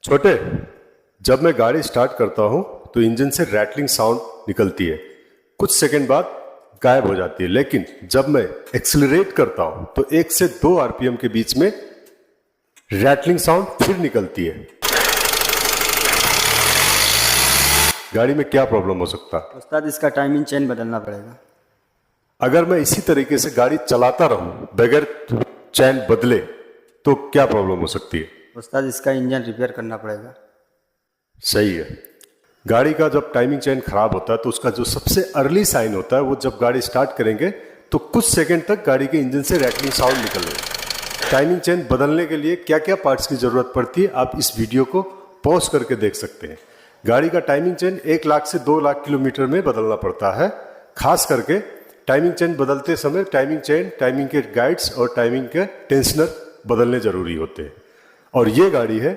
छोटे, जब मैं गाड़ी स्टार्ट करता हूं तो इंजन से रैटलिंग साउंड निकलती है, कुछ सेकंड बाद गायब हो जाती है। लेकिन जब मैं एक्सीलरेट करता हूं तो 1 से 2 आरपीएम के बीच में रैटलिंग साउंड फिर निकलती है। गाड़ी में क्या प्रॉब्लम हो सकता है? उस्ताद, इसका टाइमिंग चेन बदलना पड़ेगा। अगर मैं इसी तरीके से गाड़ी चलाता रहूं बगैर चैन बदले तो क्या प्रॉब्लम हो सकती है? उस्ताद, इसका इंजन रिपेयर करना पड़ेगा। सही है। गाड़ी का जब टाइमिंग चेन खराब होता है तो उसका जो सबसे अर्ली साइन होता है वो जब गाड़ी स्टार्ट करेंगे तो कुछ सेकंड तक गाड़ी के इंजन से रैटलिंग साउंड निकलेगा। टाइमिंग चेन बदलने के लिए क्या क्या पार्ट्स की जरूरत पड़ती है आप इस वीडियो को पॉज करके देख सकते हैं। गाड़ी का टाइमिंग चेन 1 लाख से 2 लाख किलोमीटर में बदलना पड़ता है। खास करके टाइमिंग चेन बदलते समय टाइमिंग चेन, टाइमिंग के गाइड्स और टाइमिंग के टेंशनर बदलने जरूरी होते हैं। और ये गाड़ी है